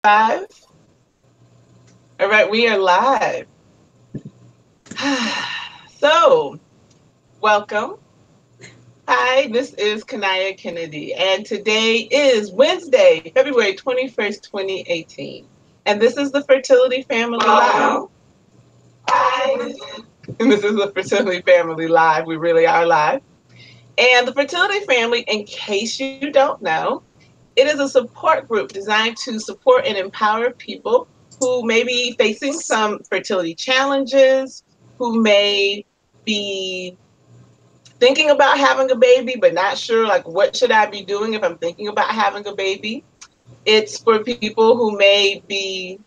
Five. All right, we are live. So, welcome. Hi, this is Kania Kennedy, and today is Wednesday, February 21st, 2018. And this is the Fertility Family Live. Hi. And this is the Fertility Family Live. We really are live. And the Fertility Family, in case you don't know, it is a support group designed to support and empower people who may be facing some fertility challenges, who may be thinking about having a baby, but not sure, like, what should I be doing if I'm thinking about having a baby? It's for people who may be,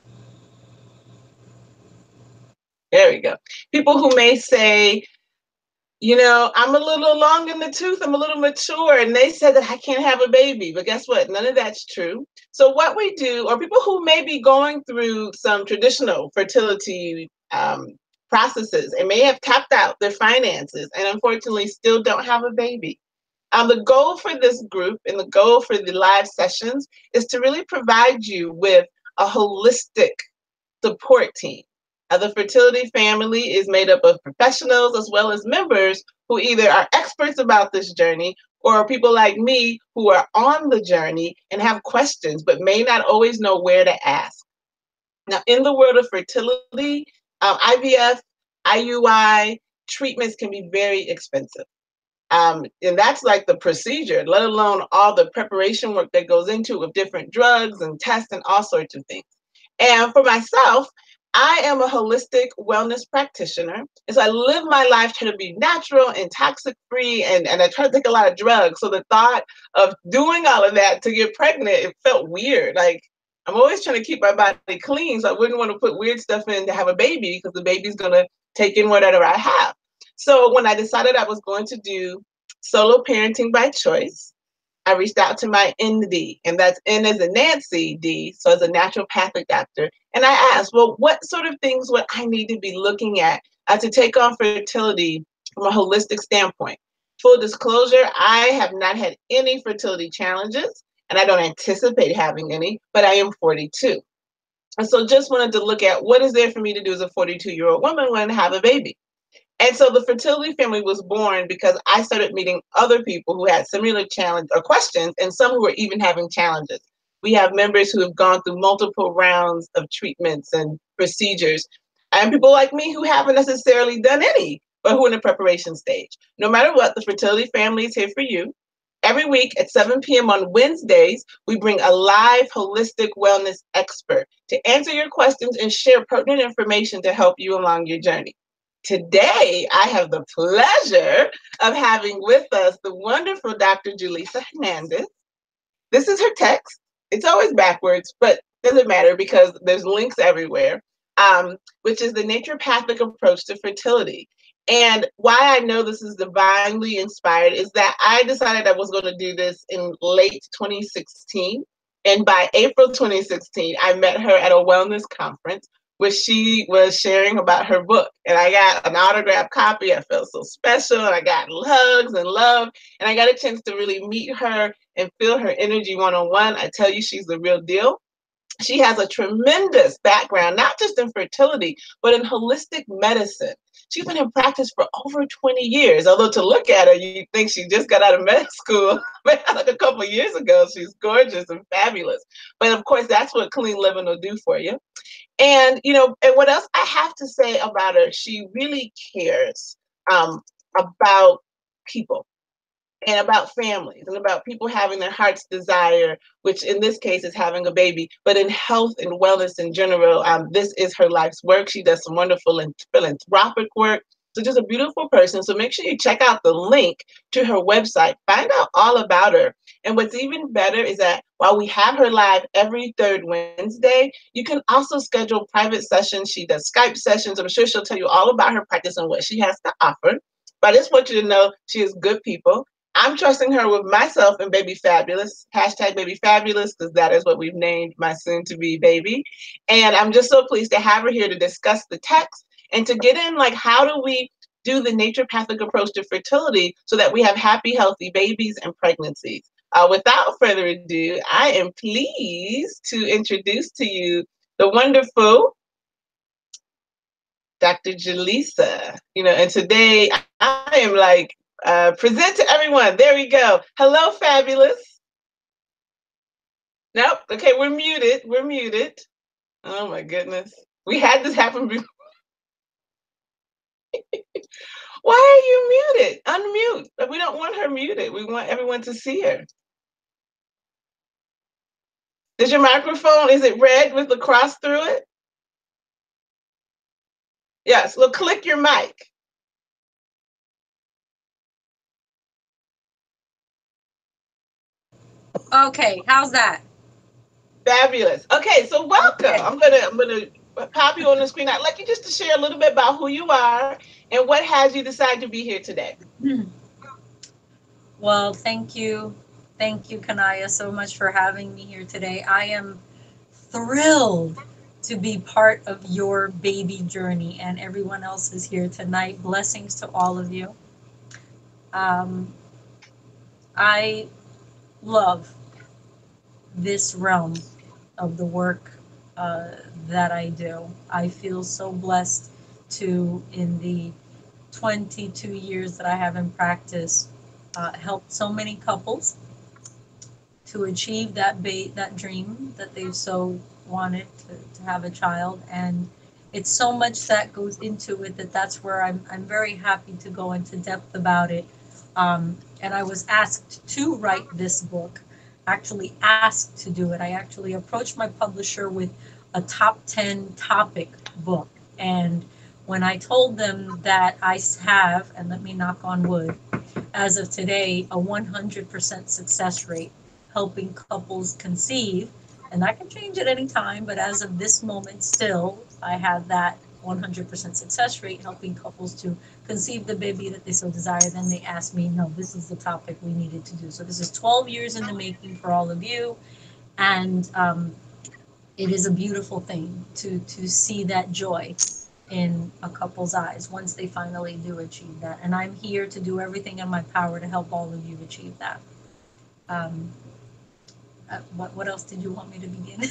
there we go, people who may say, I'm a little long in the tooth, I'm a little mature, and they said that I can't have a baby. But guess what? None of that's true. So what we do, or people who may be going through some traditional fertility processes and may have tapped out their finances and unfortunately still don't have a baby. The goal for this group and the goal for the live sessions is to really provide you with a holistic support team. The fertility family is made up of professionals as well as members who either are experts about this journey or people like me who are on the journey and have questions but may not always know where to ask. Now, in the world of fertility, IVF, IUI treatments can be very expensive. And that's like the procedure, let alone all the preparation work that goes into it with different drugs and tests and all sorts of things. And for myself, I am a holistic wellness practitioner. And so I live my life trying to be natural and toxic free, and I try to take a lot of drugs. So the thought of doing all of that to get pregnant, it felt weird. Like, I'm always trying to keep my body clean, so I wouldn't want to put weird stuff in to have a baby because the baby's going to take in whatever I have. So when I decided I was going to do solo parenting by choice, I reached out to my ND, and that's N as in Nancy, D, so as a naturopathic doctor. And I asked, well, what sort of things would I need to be looking at to take on fertility from a holistic standpoint? Full disclosure, I have not had any fertility challenges, and I don't anticipate having any, but I am 42. And so just wanted to look at what is there for me to do as a 42-year-old woman when I have a baby. And so the fertility family was born because I started meeting other people who had similar challenge or questions, and some who were even having challenges. We have members who have gone through multiple rounds of treatments and procedures, and people like me who haven't necessarily done any, but who are in the preparation stage. No matter what, the fertility family is here for you. Every week at 7 p.m. on Wednesdays, we bring a live holistic wellness expert to answer your questions and share pertinent information to help you along your journey. Today, I have the pleasure of having with us the wonderful Dr. Julissa Hernandez. This is her text. It's always backwards, but doesn't matter because there's links everywhere, which is the naturopathic approach to fertility. And why I know this is divinely inspired is that I decided I was going to do this in late 2016. And by April 2016, I met her at a wellness conference where she was sharing about her book. And I got an autographed copy. I felt so special. And I got hugs and love. And I got a chance to really meet her and feel her energy one-on-one. I tell you, she's the real deal. She has a tremendous background, not just in fertility, but in holistic medicine. She's been in practice for over 20 years. Although to look at her, you think she just got out of med school like a couple of years ago. She's gorgeous and fabulous. But of course, that's what clean living will do for you. And, and what else I have to say about her, she really cares about people and about families and about people having their heart's desire, which in this case is having a baby, but in health and wellness in general, this is her life's work. She does some wonderful and philanthropic work. So just a beautiful person. So make sure you check out the link to her website, find out all about her. And what's even better is that while we have her live every third Wednesday, you can also schedule private sessions. She does Skype sessions. I'm sure she'll tell you all about her practice and what she has to offer. But I just want you to know she is good people. I'm trusting her with myself and Baby Fabulous, hashtag Baby Fabulous, because that is what we've named my soon-to-be baby. And I'm just so pleased to have her here to discuss the text and to get in, like, how do we do the naturopathic approach to fertility so that we have happy, healthy babies and pregnancies. without further ado, I am pleased to introduce to you the wonderful Dr. Julissa. And today I am like, present to everyone. There we go. Hello, fabulous. Nope. Okay, we're muted. We're muted. Oh my goodness. We had this happen before. Why are you muted? Unmute. We don't want her muted. We want everyone to see her. Is your microphone, is it red with the cross through it? Yes. Well, click your mic. Okay, how's that? Fabulous. Okay, so welcome. Okay. I'm gonna pop you on the screen. I'd like you just to share a little bit about who you are and what has you decide to be here today. Well, thank you. Thank you, Kania, so much for having me here today. I am thrilled to be part of your baby journey, and everyone else is here tonight. Blessings to all of you. Um, I love this realm of the work uh, that I do. I feel so blessed to, in the 22 years that I have in practice, helped so many couples to achieve that dream that they've so wanted to have a child. And it's so much that goes into it that's where I'm very happy to go into depth about it. And I was asked to write this book, actually asked to do it. I actually approached my publisher with a top 10 topic book. And when I told them that I have, and let me knock on wood, as of today, a 100% success rate helping couples conceive. And that can change at any time, but as of this moment, still, I have that 100% success rate helping couples to conceive the baby that they so desire. Then they asked me, no, this is the topic we needed to do. So this is 12 years in the making for all of you. And it is a beautiful thing to see that joy in a couple's eyes once they finally do achieve that. And I'm here to do everything in my power to help all of you achieve that. Um, what else did you want me to begin?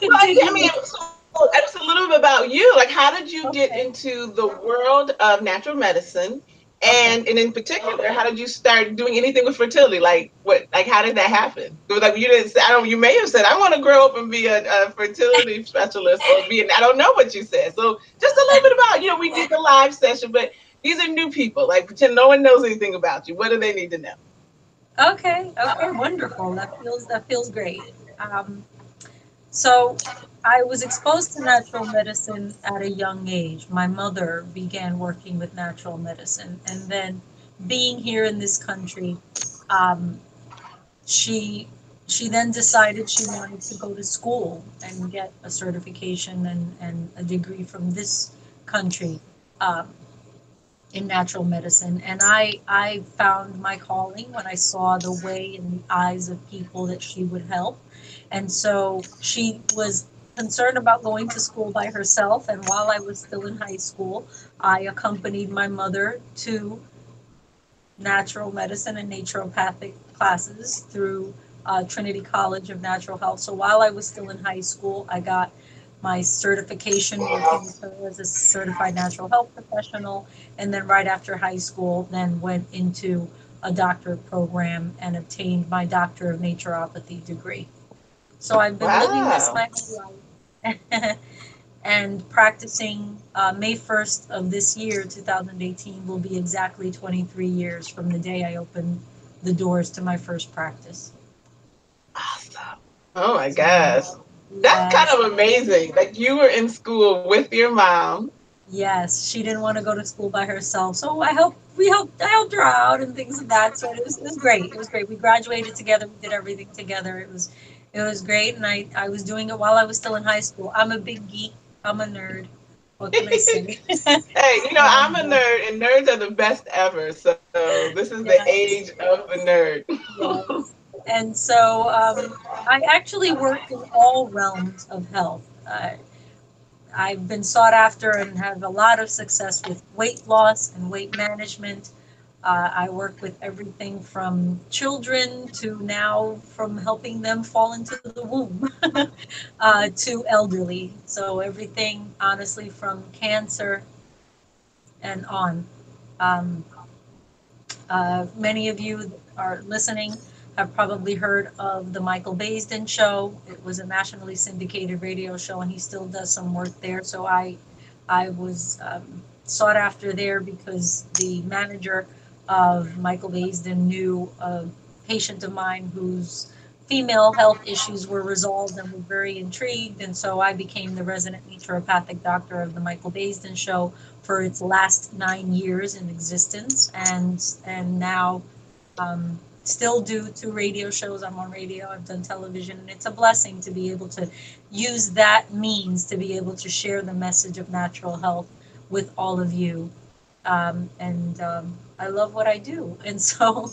Well, yeah, I Continue. mean, so just a little bit about you. Like, how did you get Okay. into the world of natural medicine? Okay. And in particular, how did you start doing anything with fertility? Like, what? Like, how did that happen? It was like you didn't. I don't. You may have said, "I want to grow up and be a fertility specialist," or be. I don't know what you said. So, just a little bit about. We did the live session, but these are new people. Like, pretend no one knows anything about you. What do they need to know? Okay. Okay. Wonderful. That feels great. So I was exposed to natural medicine at a young age. My mother began working with natural medicine, and then being here in this country, um, she she then decided she wanted to go to school and get a certification and a degree from this country. Um, in natural medicine, and I found my calling when I saw the way in the eyes of people that she would help. And so she was concerned about going to school by herself, and while I was still in high school, I accompanied my mother to natural medicine and naturopathic classes through Trinity College of Natural Health. So while I was still in high school, I got my certification working with her as a certified natural health professional. And then right after high school, then went into a doctorate program and obtained my Doctor of Naturopathy degree. So I've been living this Wow. my whole life. And practicing May 1st of this year, 2018, will be exactly 23 years from the day I opened the doors to my first practice. Awesome. Oh my So, gosh. That's kind yes, of amazing. Like you were in school with your mom. yes, she didn't want to go to school by herself, so I helped her out and things of that sort. It was great. It was great. We graduated together. We did everything together. It was great, and I was doing it while I was still in high school. I'm a big geek. I'm a nerd. What can I say? Hey, I'm And a nerd, and nerds are the best ever. So this is the age yes. of the nerd. Yes. And so I actually work in all realms of health. I've been sought after and have a lot of success with weight loss and weight management. I work with everything from children to now from helping them fall into the womb to elderly. So everything, honestly, from cancer and on. Um, Many of you that are listening have probably heard of the Michael Baisden show. It was a nationally syndicated radio show, and he still does some work there. So I was sought after there because the manager of Michael Baisden knew a patient of mine whose female health issues were resolved and was very intrigued. And so I became the resident naturopathic doctor of the Michael Baisden show for its last 9 years in existence, and now still do 2 radio shows. I'm on radio, I've done television, and it's a blessing to be able to use that means to be able to share the message of natural health with all of you. And I love what I do. And so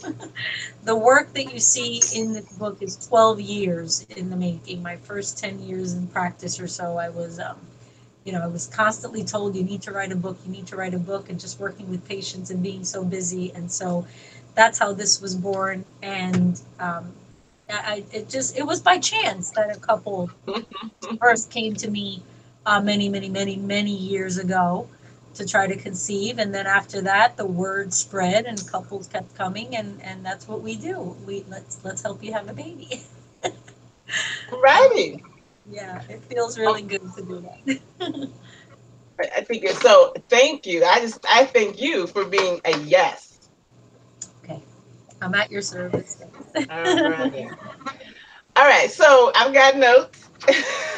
the work that you see in this book is 12 years in the making. My first 10 years in practice or so, I was constantly told, you need to write a book, you need to write a book, and just working with patients and being so busy. And so that's how this was born. And it was by chance that a couple first came to me many, many, many, many years ago to try to conceive. And then after that, the word spread and couples kept coming. And that's what we do. Let's help you have a baby. Righty. Yeah, it feels really good to do that. I think it's so. Thank you. I thank you for being a yes. Okay, I'm at your service. All right. All right. So I've got notes.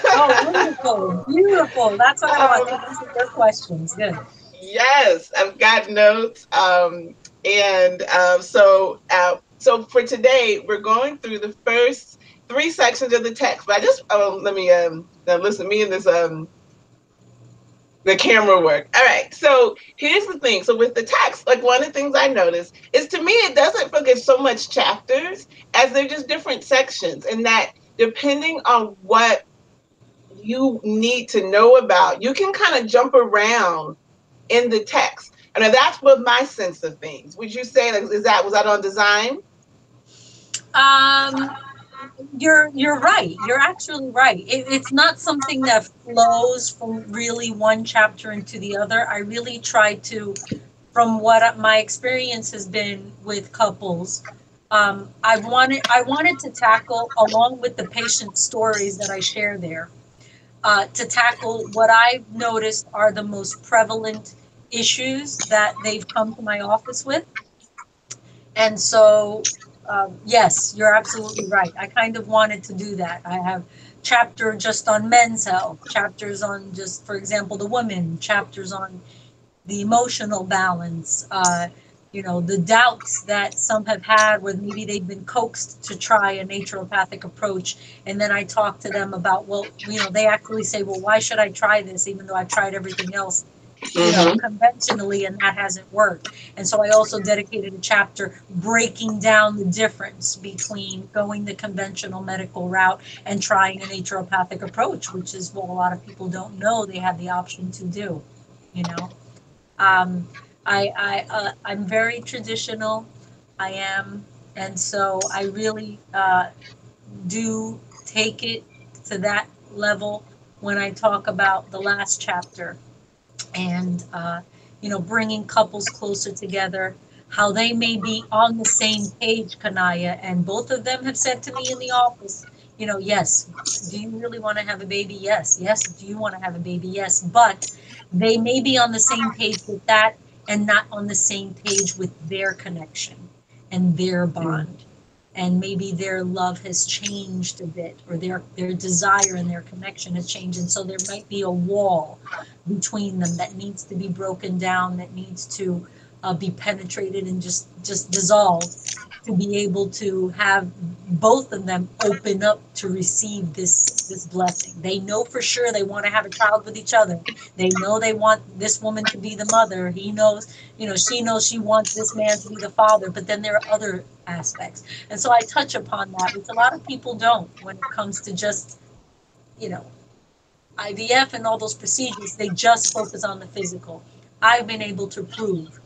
Oh, wonderful. Beautiful. That's what I want to answer your questions. Good. Yes, I've got notes. And so for today, we're going through the first 3 sections of the text. But I just let me now listen. Me and this the camera work. All right. So here's the thing. So with the text, like one of the things I noticed is to me it doesn't feel like it's so much chapters as they're just different sections, and that depending on what you need to know about, you can kind of jump around in the text. And that's what my sense of things. Would you say, like, was that on design? Um, you're right. You're actually right. It's not something that flows from really one chapter into the other. I really try to, from what my experience has been with couples, I wanted to tackle, along with the patient stories that I share there, to tackle what I've noticed are the most prevalent issues that they've come to my office with. And so, yes, you're absolutely right. I kind of wanted to do that. I have chapter just on men's health, chapters on just, for example, the women, chapters on the emotional balance, the doubts that some have had where maybe they've been coaxed to try a naturopathic approach. And then I talk to them about, well, they actually say, well, why should I try this even though I've tried everything else, Mm-hmm. conventionally, and that hasn't worked. And so I also dedicated a chapter breaking down the difference between going the conventional medical route and trying a naturopathic approach, which is what a lot of people don't know they have the option to do, you know. Um, I'm very traditional. I am, and so I really do take it to that level when I talk about the last chapter and bringing couples closer together, how they may be on the same page, Kanaya, and both of them have said to me in the office, yes, do you really want to have a baby? Yes. Yes, do you want to have a baby? Yes. But they may be on the same page with that and not on the same page with their connection and their bond. And maybe their love has changed a bit, or their desire and their connection has changed, and so there might be a wall between them that needs to be broken down, that needs to be penetrated and just dissolved, to be able to have both of them open up to receive this blessing. They know for sure they want to have a child with each other. They know they want this woman to be the mother. He knows, she knows she wants this man to be the father. But then there are other aspects, and so I touch upon that, which a lot of people don't when it comes to just, you know, IVF and all those procedures. They just focus on the physical. I've been able to prove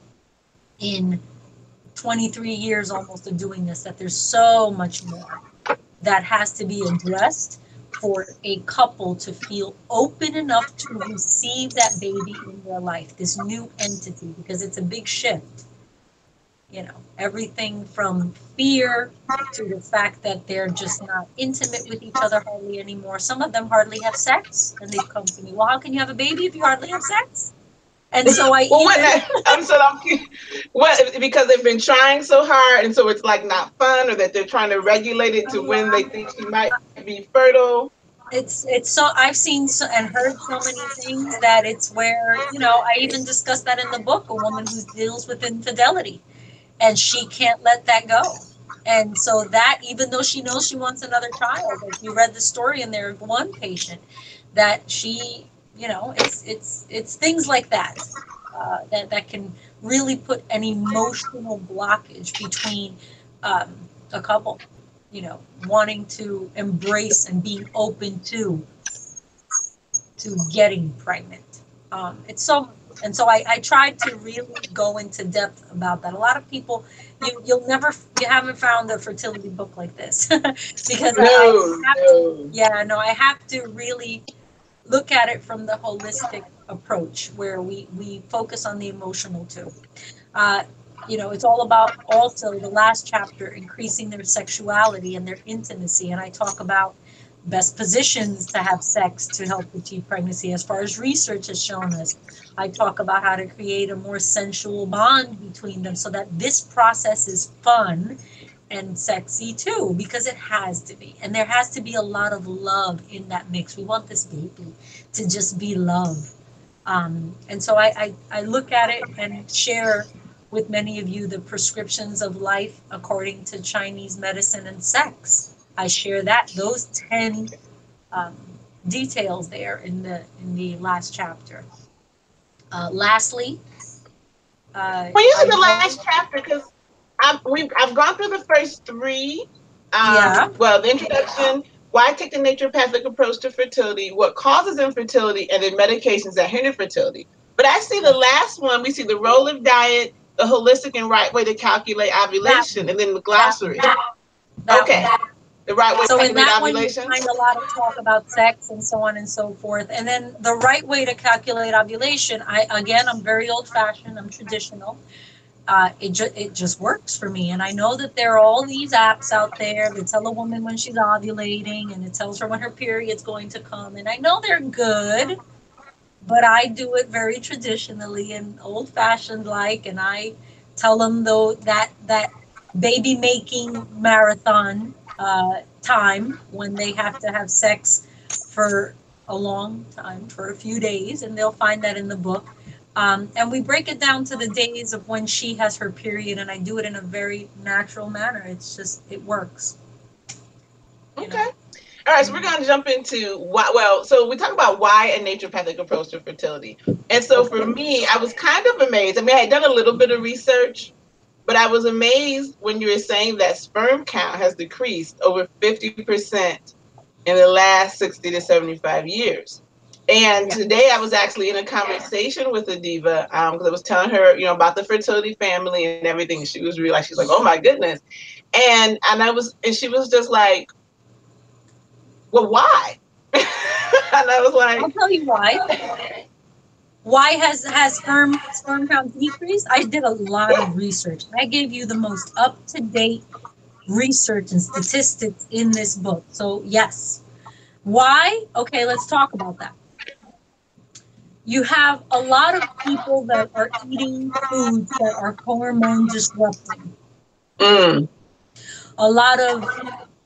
in 23 years almost of doing this, that there's so much more that has to be addressed for a couple to feel open enough to receive that baby in their life, this new entity, because it's a big shift. You know, everything from fear to the fact that they're just not intimate with each other hardly anymore. Some of them hardly have sex, and they've come to me, well, how can you have a baby if you hardly have sex? And so I Well, even, what, because they've been trying so hard, and so it's like not fun, or that they're trying to regulate it to when they think she might be fertile. it's so I've seen and heard so many things that it's where, you know, I even discussed that in the book, a woman who deals with infidelity, and she can't let that go. And so that, even though she knows she wants another child, like you read the story in there of one patient that she, you know, it's things like that, that can really put an emotional blockage between um, a couple, you know, wanting to embrace and being open to getting pregnant. It's so, and so I tried to really go into depth about that. A lot of people, you'll never, you haven't found a fertility book like this because I No, have to, no. yeah, no, I have to really look at it from the holistic approach where we focus on the emotional too. Uh, you know, it's all about also the last chapter, increasing their sexuality and their intimacy. And I talk about best positions to have sex to help achieve pregnancy, as far as research has shown us. I talk about how to create a more sensual bond between them so that this process is fun and sexy too, because it has to be. And there has to be a lot of love in that mix. We want this baby to just be love. And so I look at it and share with many of you the prescriptions of life according to Chinese medicine and sex. I share that, those 10 um, details there in the last chapter. Lastly, When you I said the know, last chapter, because I've gone through the first three. yeah, Well, the introduction, why take the naturopathic approach to fertility, what causes infertility, and then medications that hinder fertility. But I see the last one. We see the role of diet, the holistic and right way to calculate that ovulation, one, and then the that glossary. one, that Okay, one. the right way to So in calculate that one, you ovulation. find a lot of talk about sex and so on and so forth. And then the right way to calculate ovulation, I'm very old fashioned. I'm traditional. It just works for me. And I know that there are all these apps out there that tell a woman when she's ovulating, and it tells her when her period's going to come. And I know they're good, but I do it very traditionally and old fashioned like, and I tell them though that baby making marathon time when they have to have sex for a long time, for a few days, and they'll find that in the book. And we break it down to the days of when she has her period, and I do it in a very natural manner. It's just, it works, you Okay. know. All right, so we're Mhm. going to jump into why. Well, so we talk about why a naturopathic approach to fertility. And so for Okay. me, I was kind of amazed. I mean, I had done a little bit of research, but I was amazed when you were saying that sperm count has decreased over 50% in the last 60 to 75 years. And Yeah. today I was actually in a conversation with a diva because I was telling her, about the fertility family and everything. And she was really like, she's like, oh my goodness. And she was just like, well, why? And I was I'll like, tell you why. Why has sperm count decreased? I did a lot of research. I gave you the most up to date research and statistics in this book. So yes. Why? Okay, let's talk about that. You have a lot of people that are eating foods that are hormone disrupting. mm, A lot of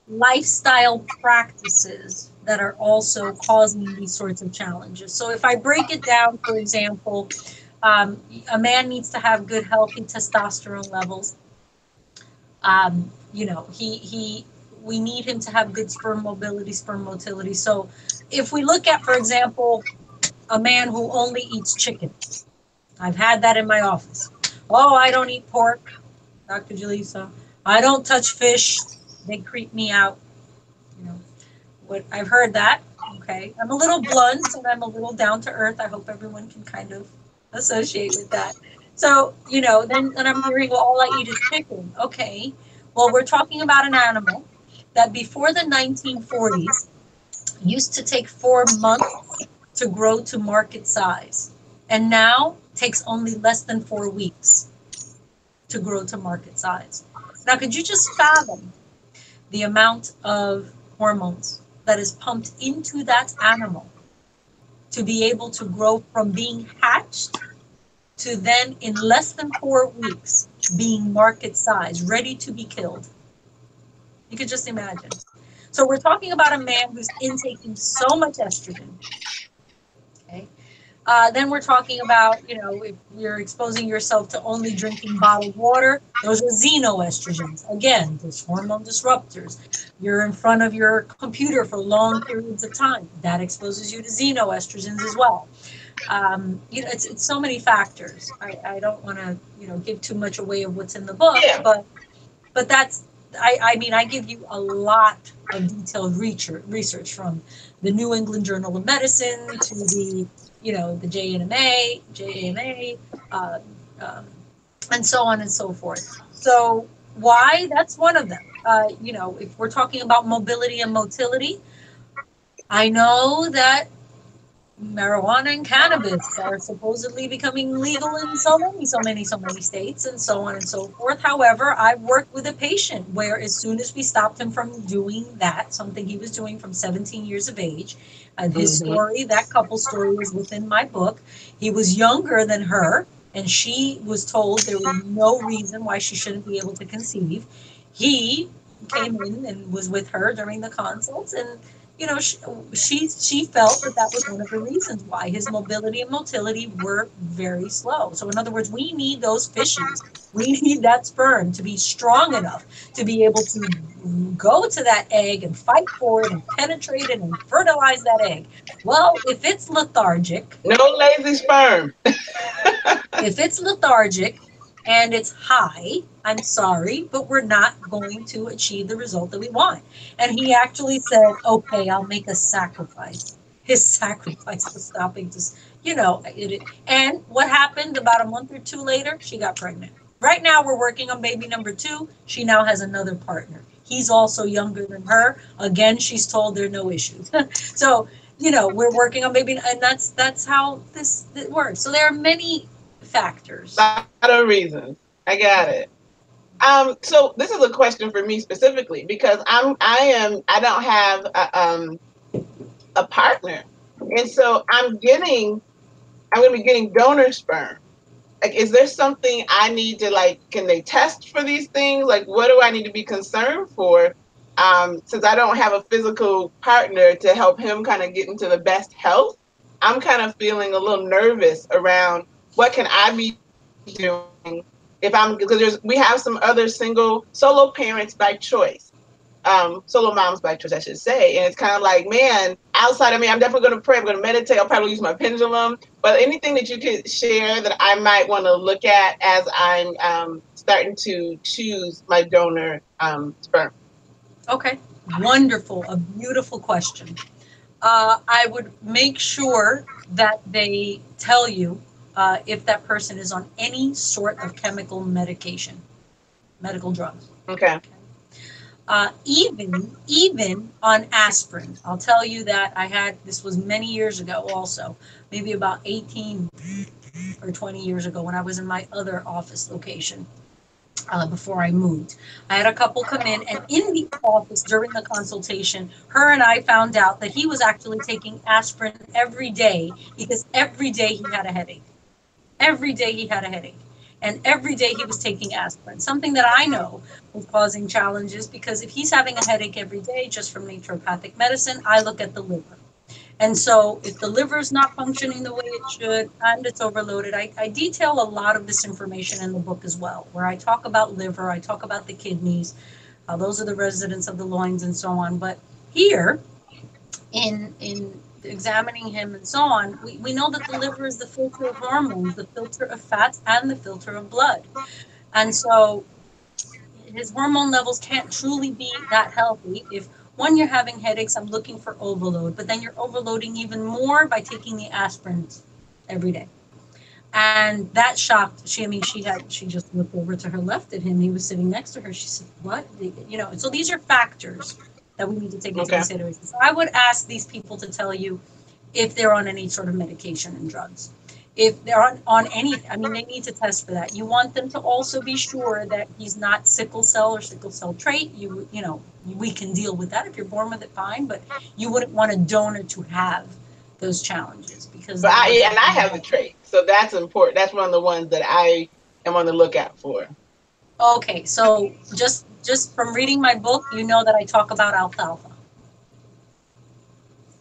lifestyle practices that are also causing these sorts of challenges. So if I break it down, for example, a man needs to have good, healthy testosterone levels. He we need him to have good sperm mobility, sperm motility. So if we look at, for example, a man who only eats chicken, I've had that in my office. Oh, I don't eat pork, Dr. Julissa. I don't touch fish. They creep me out. You know, what I've heard that. Okay, I'm a little blunt and I'm a little down to earth. I hope everyone can kind of associate with that. So, then and I'm hearing, well, all I eat is chicken. Okay. Well, we're talking about an animal that before the 1940s used to take 4 months to grow to market size, and now takes only less than 4 weeks to grow to market size. Now, could you just fathom the amount of hormones that is pumped into that animal to be able to grow from being hatched to then in less than 4 weeks being market size, ready to be killed? You could just imagine. So we're talking about a man who's intaking so much estrogen. Okay. Then we're talking about, if you're exposing yourself to only drinking bottled water, those are xenoestrogens. Again, those hormone disruptors. You're in front of your computer for long periods of time. That exposes you to xenoestrogens as well. It's so many factors. I don't want to, give too much away of what's in the book, Yeah. but that's, I mean, I give you a lot of detailed research from the New England Journal of Medicine to the JAMA, uh, um, and so on and so forth. So why? That's one of them. If we're talking about mobility and motility, I know that marijuana and cannabis are supposedly becoming legal in so many states, and so on and so forth. However, I've worked with a patient where as soon as we stopped him from doing that, something he was doing from 17 years of age, and his story, that couple's story, is within my book. He was younger than her, and she was told there was no reason why she shouldn't be able to conceive. He came in and was with her during the consults, and you know, she felt that that was one of the reasons why his mobility and motility were very slow. So in other words, we need those fishes. We need that sperm to be strong enough to be able to go to that egg and fight for it and penetrate it and fertilize that egg. Well, No lazy sperm. if it's lethargic and it's high, I'm sorry, but we're not going to achieve the result that we want. And he actually said, okay, I'll make a sacrifice. His sacrifice was stopping just, and what happened about a month or two later? She got pregnant. Right now, we're working on baby number two. She now has another partner. He's also younger than her. Again, she's told there are no issues. So, we're working on baby, and that's how this works. So there are many factors. A lot of reasons. I got it. So this is a question for me specifically because I don't have a partner, and so I'm going to be getting donor sperm. Like, is there something I need to, like, can they test for these things? Like, what do I need to be concerned for? Since I don't have a physical partner to help him kind of get into the best health, I'm kind of feeling a little nervous around what can I be doing if I'm, because we have some other single solo parents by choice, solo moms by choice, I should say. And it's kind of like, man, outside of me, I'm definitely going to pray. I'm going to meditate. I'll probably use my pendulum. But anything that you could share that I might want to look at as I'm starting to choose my donor sperm. Okay, wonderful, a beautiful question. I would make sure that they tell you if that person is on any sort of chemical medication, medical drugs. Okay. Even on aspirin. I'll tell you that this was many years ago also, maybe about 18 or 20 years ago when I was in my other office location. Before I moved, I had a couple come in, and in the office during the consultation, her and I found out that he was actually taking aspirin every day because every day he had a headache. Every day he had a headache. And every day he was taking aspirin, something that I know was causing challenges because if he's having a headache every day just from naturopathic medicine, I look at the liver. And so if the liver is not functioning the way it should and it's overloaded, I detail a lot of this information in the book as well, where I talk about liver, I talk about the kidneys, those are the residents of the loins and so on. But here, in examining him and so on, we know that the liver is the filter of hormones, the filter of fats, and the filter of blood. And so his hormone levels can't truly be that healthy if one, you're having headaches, I'm looking for overload, but then you're overloading even more by taking the aspirins every day. And that shocked she. I mean, she just looked over to her left at him. He was sitting next to her. She said, "What?" You know. So these are factors that we need to take into Okay. consideration. So I would ask these people to tell you if they're on any sort of medication and drugs. If they're on any, I mean, they need to test for that. You want them to also be sure that he's not sickle cell or sickle cell trait. You know, we can deal with that. If you're born with it, fine. But you wouldn't want a donor to have those challenges because But then I we're yeah, and I talking have the about. trait, so that's important. That's one of the ones that I am on the lookout for. Okay, so just from reading my book, you know that I talk about alfalfa.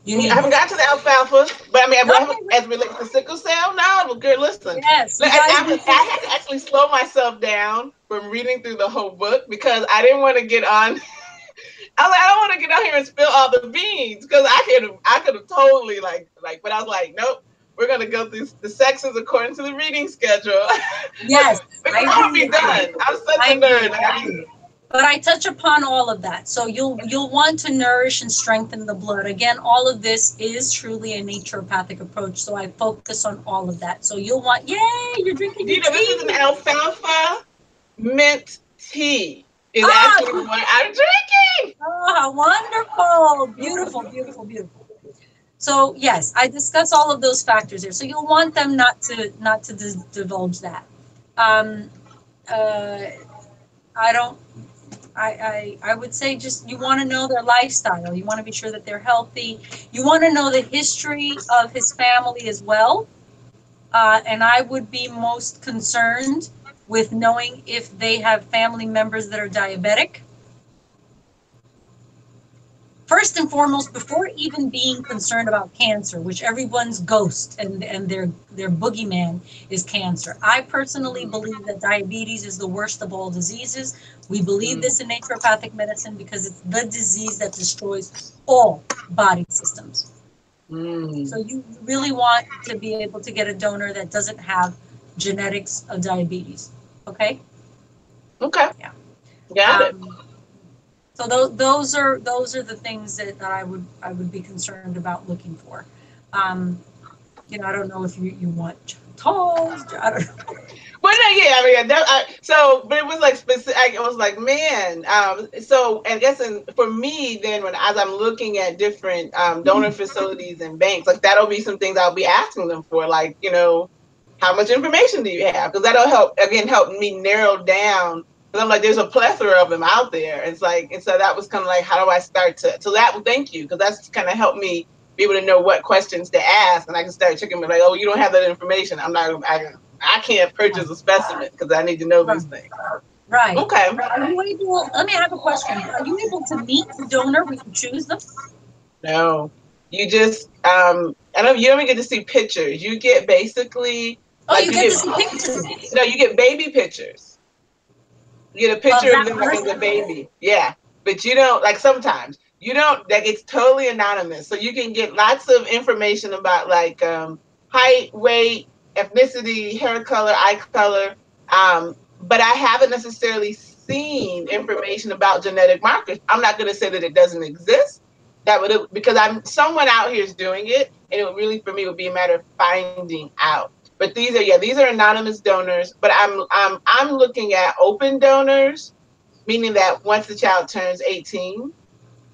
You I need haven't that. got to the alfalfa, but I mean, Okay. as it relates to sickle cell, no, but girl, listen. Yes, you Look, guys need to. I had to actually slow myself down from reading through the whole book because I didn't want to get on. I was like, I don't want to get on here and spill all the beans because I could have totally but I was like, nope, we're gonna go through the sections according to the reading schedule Yes, I because I agree want to be with you. done. I'm such I a agree. nerd. But I touch upon all of that. So you'll want to nourish and strengthen the blood. Again, all of this is truly a naturopathic approach. So I focus on all of that. So you'll want, yay, you're drinking Do your you know this is an tea. alfalfa mint tea? Is Ah, actually what I'm drinking. oh, how wonderful. Beautiful, beautiful, beautiful. So yes, I discuss all of those factors there. So you'll want them not to divulge that. Um, uh, I don't. I would say just you want to know their lifestyle. You want to be sure that they're healthy. You want to know the history of his family as well. And I would be most concerned with knowing if they have family members that are diabetic. First and foremost, before even being concerned about cancer, which everyone's ghost and their boogeyman is cancer. I personally believe that diabetes is the worst of all diseases. We believe Mm. this in naturopathic medicine because it's the disease that destroys all body systems. Mm. So you really want to be able to get a donor that doesn't have genetics of diabetes. Okay? Okay, Yeah. got it. Um, So those are the things that I would be concerned about looking for. Um, I don't know if you want tall. I don't know. Well, no, yeah, I mean, but it was like specific. It was like, man. So, I guess, for me, then, as I'm looking at different donor facilities and banks, like that'll be some things I'll be asking them for, like, how much information do you have? Because that'll help me narrow down. Because I'm like, there's a plethora of them out there. It's like, and so that was kind of like, how do I start to? So that, thank you, because that's kind of helped me be able to know what questions to ask, and I can start checking. Like, oh, you don't have that information. I can't purchase a specimen because I need to know Right, these things. right, Okay. right. Are you able? Let me have a question. Are you able to meet the donor when you choose them? No. You just I don't you don't even get to see pictures. You get basically Oh, like you get to see pictures you get baby pictures. You get a of picture of that them like as a person. baby. Yeah. But you don't like sometimes you don't like it's totally anonymous. So you can get lots of information about like height, weight, ethnicity, hair color, eye color. But I haven't necessarily seen information about genetic markers. I'm not going to say that it doesn't exist. That would because I'm someone out here is doing it, and it would really for me would be a matter of finding out. But these are anonymous donors. But I'm looking at open donors, meaning that once the child turns 18,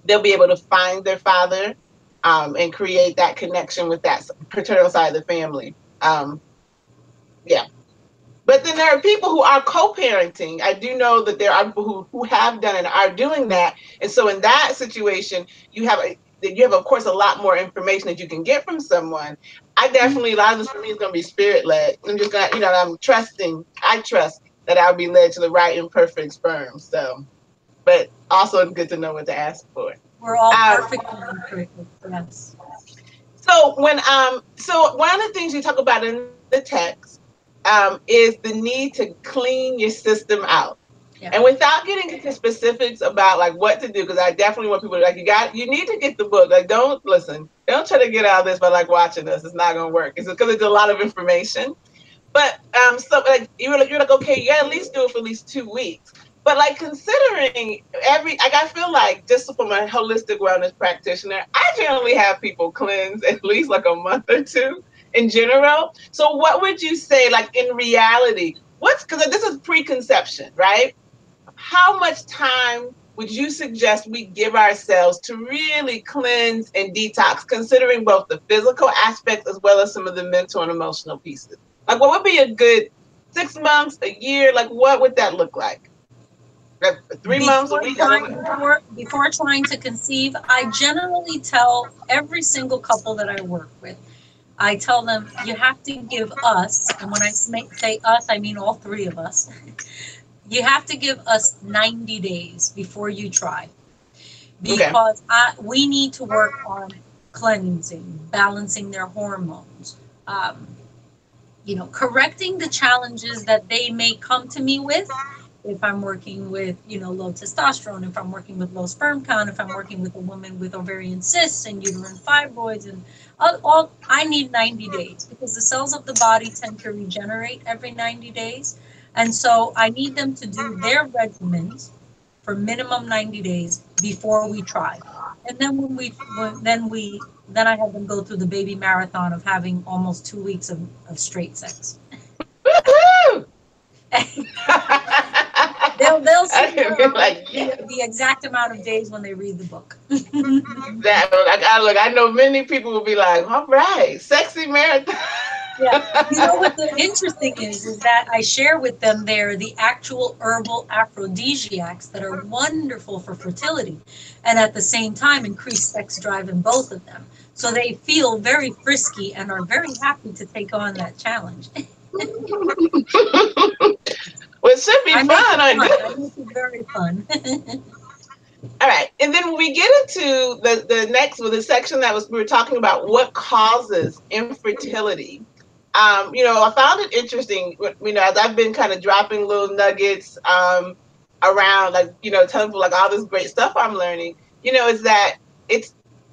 they'll be able to find their father and create that connection with that paternal side of the family. Yeah. But then there are people who are co-parenting. I do know that there are people who have done and are doing that. And so in that situation, you have of course a lot more information that you can get from someone. I definitely a lot of this for me is gonna be spirit led. I'm just gonna, I trust that I'll be led to the right and perfect sperm. So but also it's good to know what to ask for. We're all Um, perfectly imperfect. Yes. so one of the things you talk about in the text is the need to clean your system out. Yeah. And without getting into specifics about like what to do, because I definitely want people to like you need to get the book. Like don't try to get out of this by like watching us. It's not gonna work. It's because it's a lot of information. But so like you're like okay, you gotta at least do it for at least 2 weeks. But like considering I feel like just from a holistic wellness practitioner, I generally have people cleanse at least like a month or two. in general. So what would you say, like in reality, because this is preconception, right? How much time would you suggest we give ourselves to really cleanse and detox, considering both the physical aspects as well as some of the mental and emotional pieces? Like, what would be a good 6 months, a year? Like, what would that look like? Like 3 months, a week? Before trying to conceive, I generally tell every single couple that I work with, I tell them, you have to give us, and when I say us, I mean all three of us, you have to give us 90 days before you try, Okay. because we need to work on cleansing, balancing their hormones, um, correcting the challenges that they may come to me with. If I'm working with, low testosterone, if I'm working with low sperm count, if I'm working with a woman with ovarian cysts and uterine fibroids, and all, I need 90 days because the cells of the body tend to regenerate every 90 days. And so I need them to do their regimens for minimum 90 days before we try. And then then I have them go through the baby marathon of having almost 2 weeks of straight sex. They'll see like, the exact amount of days when they read the book. I know many people will be like, all right, sexy marathon. Yeah. What the interesting is that I share with them there the actual herbal aphrodisiacs that are wonderful for fertility and at the same time increase sex drive in both of them. So they feel very frisky and are very happy to take on that challenge. Well, it should be fun. I make it very fun. All right, and then when we get into the next, the section we were talking about what causes infertility. I found it interesting. As I've been kind of dropping little nuggets around, telling people like all this great stuff I'm learning. Is that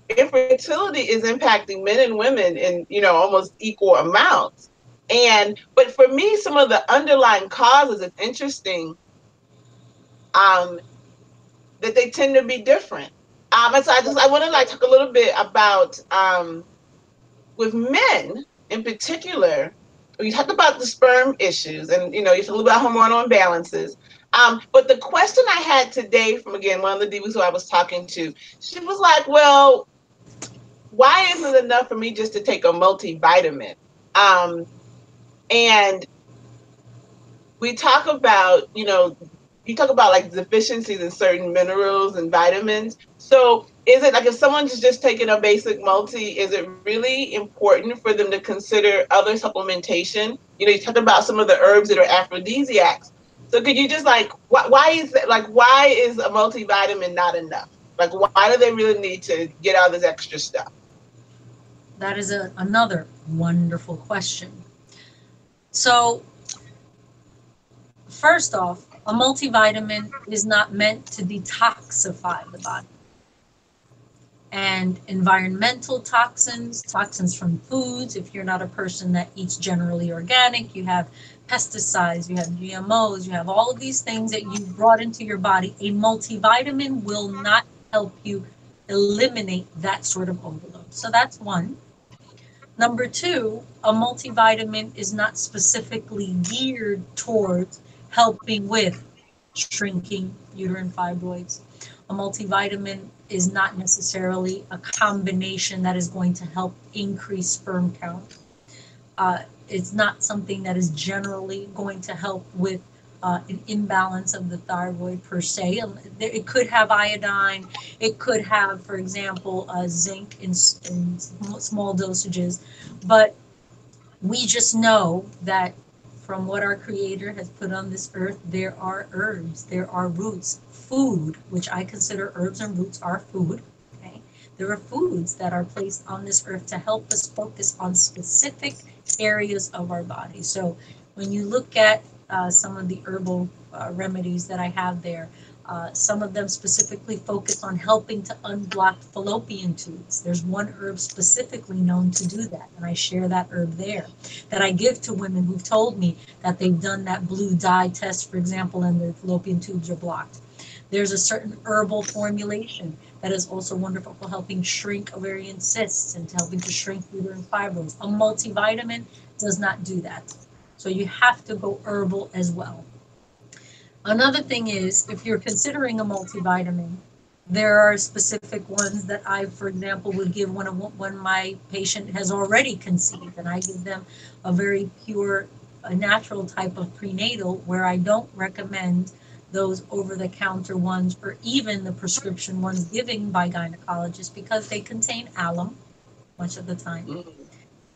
infertility is impacting men and women in almost equal amounts. But for me, some of the underlying causes, it's interesting. That they tend to be different. And so I want to talk a little bit about with men in particular. We talk about the sperm issues, and you talk a little about hormonal imbalances. But the question I had today from again one of the divas who I was talking to, she was like, "Well, why isn't it enough for me just to take a multivitamin?" And we talk about you talk about like deficiencies in certain minerals and vitamins. So is it like if someone's just taking a basic multi, is it really important for them to consider other supplementation? You talk about some of the herbs that are aphrodisiacs. So could you just why is that, why is a multivitamin not enough? Like why do they really need to get all this extra stuff? That is another wonderful question. So first off, a multivitamin is not meant to detoxify the body. And environmental toxins from foods, if you're not a person that eats generally organic, you have pesticides, you have GMOs, you have all of these things that you brought into your body. A multivitamin will not help you eliminate that sort of overload. So that's one. Number two, a multivitamin is not specifically geared towards helping with shrinking uterine fibroids. A multivitamin is not necessarily a combination that is going to help increase sperm count. It's not something that is generally going to help with an imbalance of the thyroid per se. It could have iodine. It could have, for example, zinc in small dosages. But we just know that from what our Creator has put on this earth, there are herbs, there are roots, food, which I consider herbs and roots are food. Okay, there are foods that are placed on this earth to help us focus on specific areas of our body. So when you look at some of the herbal remedies that I have there, some of them specifically focus on helping to unblock fallopian tubes. There's one herb specifically known to do that, and I share that herb there that I give to women who've told me that they've done that blue dye test, for example, and their fallopian tubes are blocked. There's a certain herbal formulation that is also wonderful for helping shrink ovarian cysts and helping to shrink uterine fibroids. A multivitamin does not do that. So you have to go herbal as well. Another thing is, if you're considering a multivitamin, there are specific ones that I, for example, would give when my patient has already conceived, and I give them a very pure, a natural type of prenatal, where I don't recommend those over-the-counter ones or even the prescription ones given by gynecologists, because they contain alum much of the time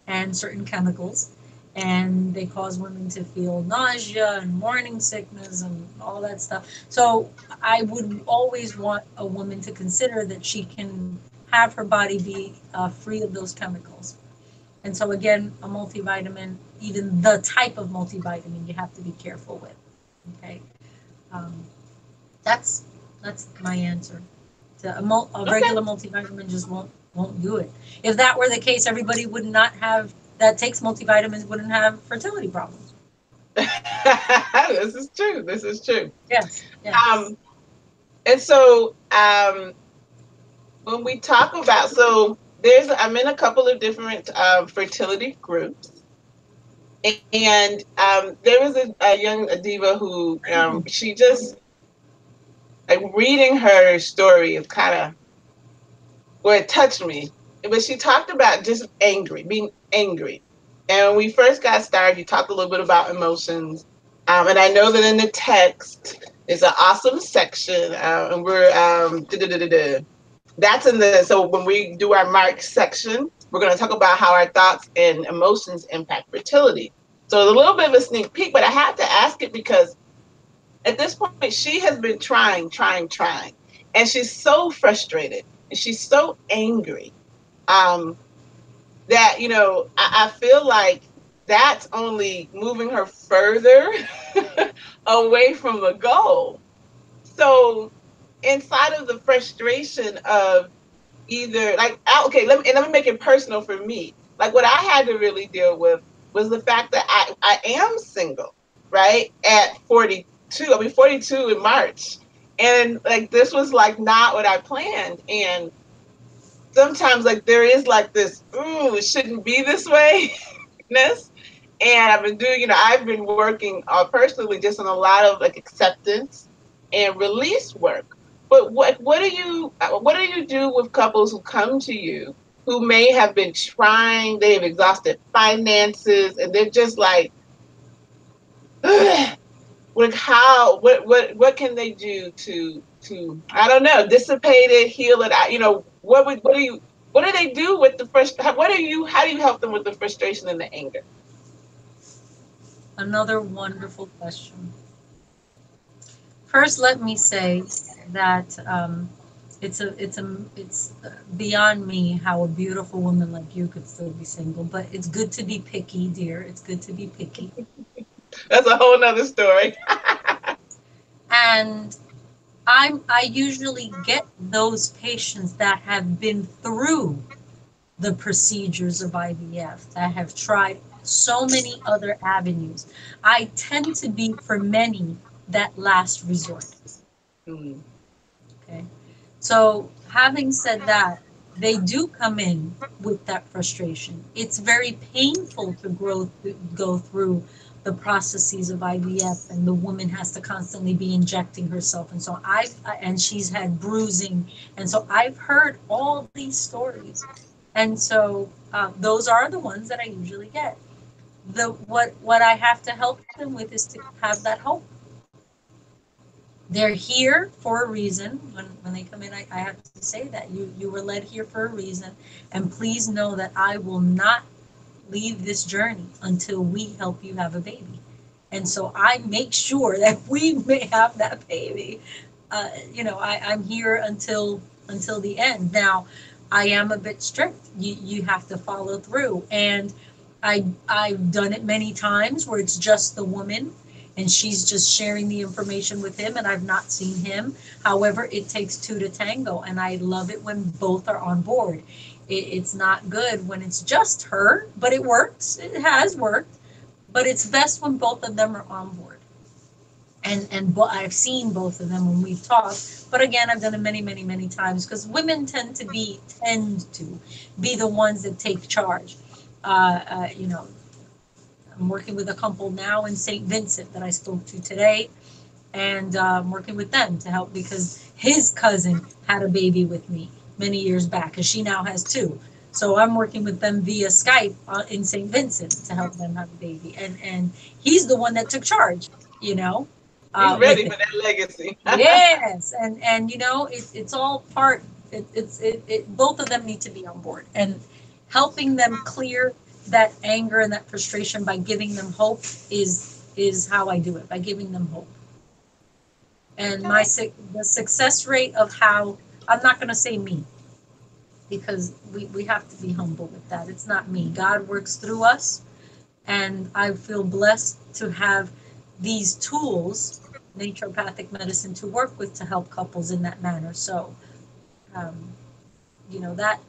and certain chemicals, and they cause women to feel nausea and morning sickness and all that stuff. So I would always want a woman to consider that she can have her body be free of those chemicals. And so again, a multivitamin, even the type of multivitamin, you have to be careful with. Okay, um, that's my answer. A regular multivitamin just won't do it. If that were the case, everybody would not have that takes multivitamins wouldn't have fertility problems. This is true. This is true. Yes, yes. And so when we talk about, so I'm in a couple of different fertility groups, and there was a young diva who she just, like, reading her story is kind of, well, it touched me. But she talked about just being angry. And when we first got started, you talked a little bit about emotions. And I know that in the text is an awesome section, and we're that's in the, so when we do our March section, we're going to talk about how our thoughts and emotions impact fertility. So it's a little bit of a sneak peek, but I have to ask it because at this point, she has been trying, and she's so frustrated and she's so angry, that, I feel like that's only moving her further away from the goal. So inside of the frustration of either, like, okay, let me make it personal for me. Like, what I had to really deal with was the fact that I am single, right? At 42, I'll be 42 in March. And like, this was like not what I planned. And sometimes, like, there is like this, ooh, it shouldn't be this way. And I've been working personally just on a lot of like acceptance and release work. But what do you do with couples who come to you who may have been trying, they have exhausted finances, and they're just like, like, how, what can they do to, I don't know, dissipate it, heal it? What do they do with the first? How do you help them with the frustration and the anger? Another wonderful question. First, let me say that it's beyond me how a beautiful woman like you could still be single. But it's good to be picky, dear. It's good to be picky. That's a whole nother story. And I usually get those patients that have been through the procedures of IVF, that have tried so many other avenues. I tend to be, for many, that last resort. Mm. Okay. So, having said that, they do come in with that frustration. It's very painful to go through the processes of IVF, and the woman has to constantly be injecting herself. And so and she's had bruising. And so I've heard all these stories. And so those are the ones that I usually get. What I have to help them with is to have that hope. They're here for a reason. When they come in, I have to say that you were led here for a reason, and please know that I will not leave this journey until we help you have a baby. And so I make sure that we may have that baby. I'm here until the end. Now, I am a bit strict. You have to follow through, and I've done it many times where it's just the woman and she's just sharing the information with him, and I've not seen him. However, it takes two to tango, and I love it when both are on board. It's not good when it's just her, but it works. It has worked, but it's best when both of them are on board. And I've seen both of them when we've talked. But again, I've done it many, many, many times because women tend to be the ones that take charge. You know, I'm working with a couple now in St. Vincent that I spoke to today, and I'm working with them to help because his cousin had a baby with me many years back, and she now has two. So I'm working with them via Skype in St. Vincent to help them have a baby, and he's the one that took charge, you know, He's with ready for it. that legacy. Yes, and you know it's all part. Both of them need to be on board and helping them clear that anger and that frustration by giving them hope is how I do it, by giving them hope. And Okay. the success rate of how, I'm not going to say me because we have to be humble with that. It's not me. God works through us, and I feel blessed to have these tools, naturopathic medicine, to work with to help couples in that manner. So, um, you know, that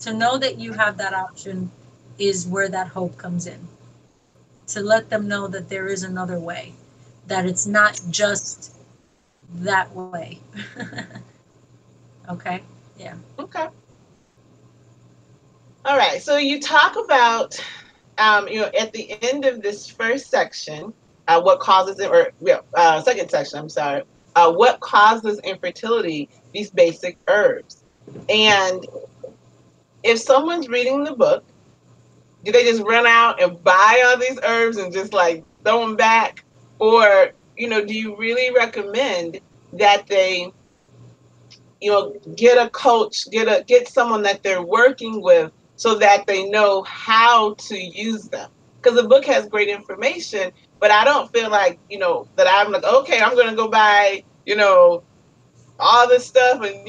to know that you have that option is where that hope comes in. To let them know that there is another way, that it's not just that way. Okay? Yeah. Okay. All right. So you talk about, at the end of this first section, what causes it, or second section, I'm sorry, what causes infertility, these basic herbs. And if someone's reading the book, do they just run out and buy all these herbs and just like throw them back? Or, do you really recommend that they, get a coach, get someone that they're working with so that they know how to use them? Because the book has great information, but I don't feel like, that I'm like, okay, I'm going to go buy, all this stuff and,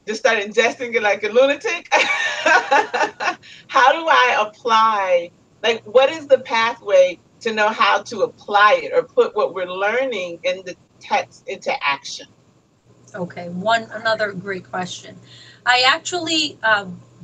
just start ingesting it like a lunatic. How do I apply, like, what is the pathway to know how to apply it or put what we're learning in the text into action? Okay. Another great question. I actually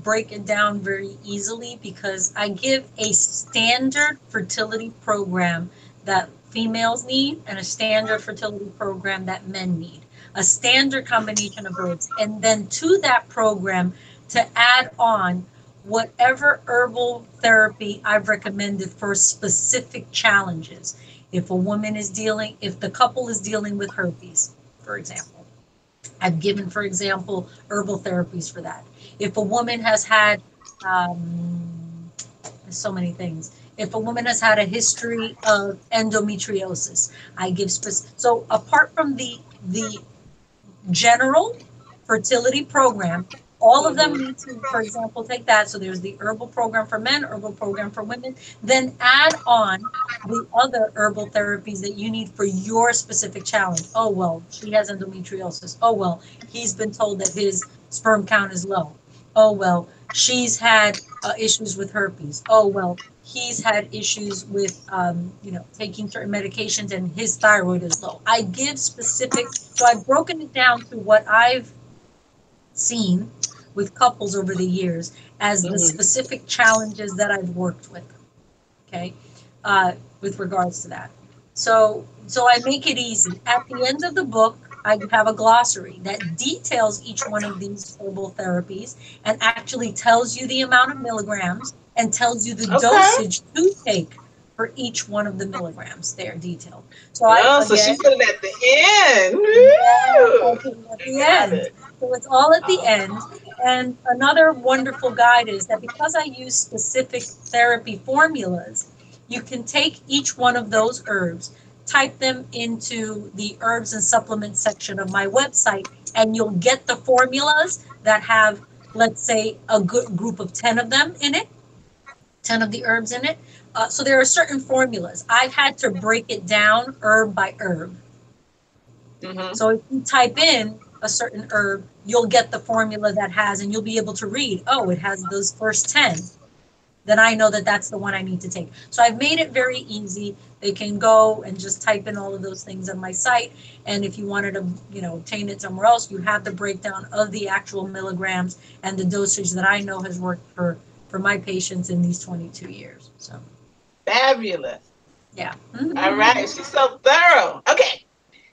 break it down very easily because I give a standard fertility program that females need and a standard fertility program that men need. A standard combination of herbs. And then to that program to add on whatever herbal therapy I've recommended for specific challenges. If the couple is dealing with herpes, for example, I've given, for example, herbal therapies for that. If a woman has had, so many things. If a woman has had a history of endometriosis, I give specific. So apart from the general fertility program, all of them Mm-hmm. need to, for example, take that. So there's the herbal program for men, herbal program for women, then add on the other herbal therapies that you need for your specific challenge. Oh, well, she has endometriosis. Oh, well, he's been told that his sperm count is low. Oh, well, she's had issues with herpes. Oh, well, he's had issues with, taking certain medications and his thyroid is low. I give specific, so I've broken it down to what I've seen with couples over the years as the Mm-hmm. specific challenges that I've worked with. Okay, uh, with regards to that. So I make it easy. At the end of the book, I have a glossary that details each one of these herbal therapies and actually tells you the amount of milligrams and tells you the Okay. dosage to take for each one of the milligrams. They are detailed. So I, Oh, so she again, put it at the end. yes, I Woo! put it at I the got end. it. So it's all at the Oh, end. And another wonderful guide is that because I use specific therapy formulas, you can take each one of those herbs, type them into the herbs and supplements section of my website, and you'll get the formulas that have, let's say, a good group of 10 of them in it, 10 of the herbs in it. So there are certain formulas. I've had to break it down herb by herb. mm-hmm. So if you type in a certain herb, you'll get the formula that has, and you'll be able to read, oh, it has those first 10. Then I know that that's the one I need to take. So I've made it very easy. They can go and just type in all of those things on my site. And if you wanted to, obtain it somewhere else, you have the breakdown of the actual milligrams and the dosage that I know has worked for my patients in these 22 years. So Fabulous. Yeah. All right, she's so thorough. Okay,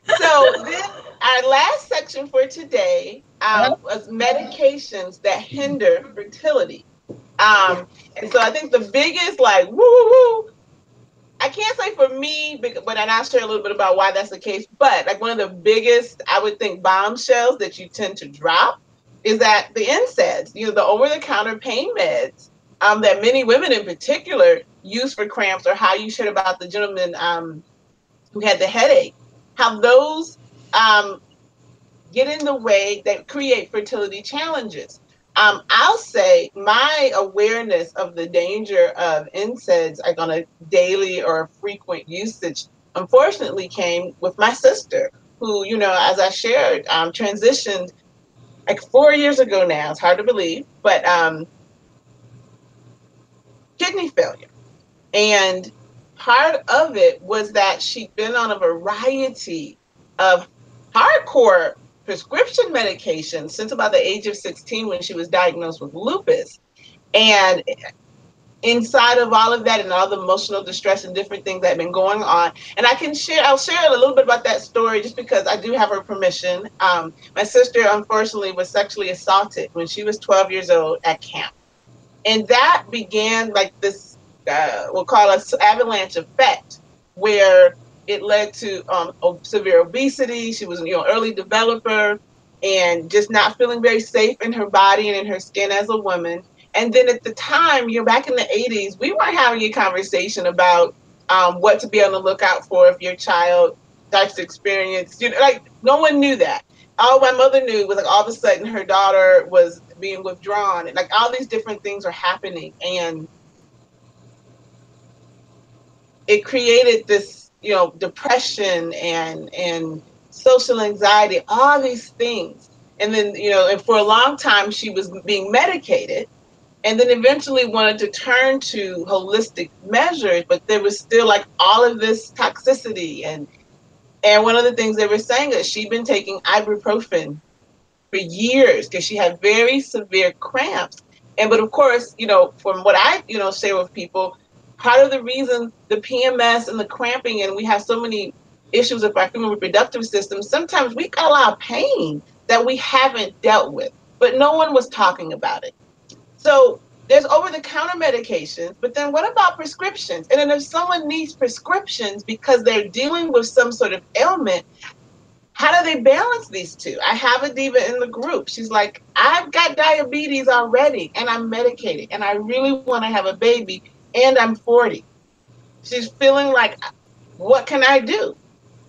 so then our last section for today was medications that hinder fertility. Yeah. And so I think the biggest, like, woo, woo, woo, I can't say for me, but and I'll share a little bit about why that's the case. But like one of the biggest, I would think, bombshells that you tend to drop is that the NSAIDs, the over-the-counter pain meds, that many women in particular use for cramps, or how you shared about the gentleman who had the headache, how those um, get in the way that create fertility challenges. I'll say my awareness of the danger of NSAIDs, like on a daily or frequent usage, unfortunately came with my sister, who, as I shared, transitioned like 4 years ago now. It's hard to believe, but kidney failure. And part of it was that she'd been on a variety of hardcore prescription medications since about the age of 16 when she was diagnosed with lupus. And inside of all of that and all the emotional distress and different things that have been going on. And I'll share a little bit about that story just because I do have her permission. My sister, unfortunately, was sexually assaulted when she was 12 years old at camp. And that began like this, we'll call it avalanche effect, where it led to severe obesity. She was, early developer and just not feeling very safe in her body and in her skin as a woman. And then at the time, back in the 80s, we weren't having a conversation about what to be on the lookout for if your child starts to experience, like no one knew that. All my mother knew was like all of a sudden her daughter was being withdrawn, and like all these different things are happening, and it created this, depression and social anxiety, all these things. And then, and for a long time she was being medicated, and then eventually wanted to turn to holistic measures, but there was still like all of this toxicity. And one of the things they were saying is she'd been taking ibuprofen for years because she had very severe cramps. And but of course, from what I, share with people, part of the reason the PMS and the cramping, and we have so many issues with our human reproductive system, sometimes we got a lot of pain that we haven't dealt with, but no one was talking about it. So there's over-the-counter medications, but then what about prescriptions? And then if someone needs prescriptions because they're dealing with some sort of ailment, how do they balance these two? I have a diva in the group. She's like, I've got diabetes already and I'm medicated and I really want to have a baby and I'm 40. She's feeling like, what can I do?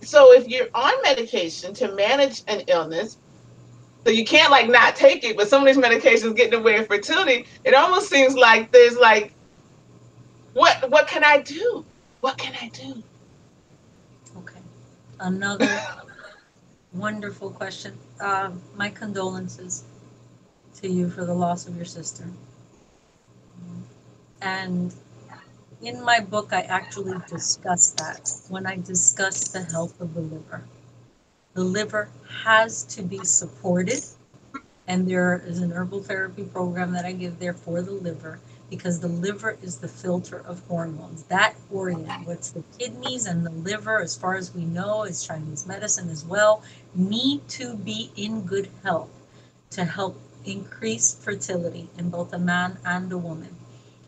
So if you're on medication to manage an illness, so you can't like not take it, but some of these medications get in the way of fertility, it almost seems like there's like, what can I do? What can I do? Okay. Another wonderful question. My condolences to you for the loss of your sister. And in my book, I actually discuss that when I discuss the health of the liver. The liver has to be supported, and there is an herbal therapy program that I give there for the liver because the liver is the filter of hormones. That organ, what's the kidneys and the liver, as far as we know, is Chinese medicine as well, need to be in good health to help increase fertility in both a man and a woman.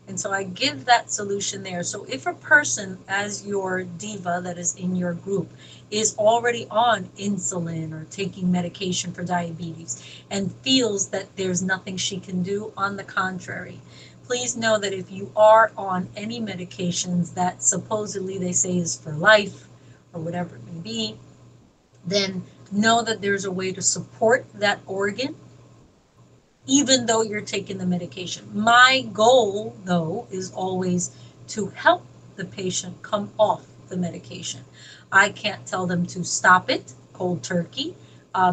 And so I give that solution there. So if a person, as your diva that is in your group, is already on insulin or taking medication for diabetes and feels that there's nothing she can do, on the contrary, please know that if you are on any medications that supposedly they say is for life or whatever it may be, then know that there's a way to support that organ even though you're taking the medication. My goal, though, is always to help the patient come off the medication. I can't tell them to stop it cold turkey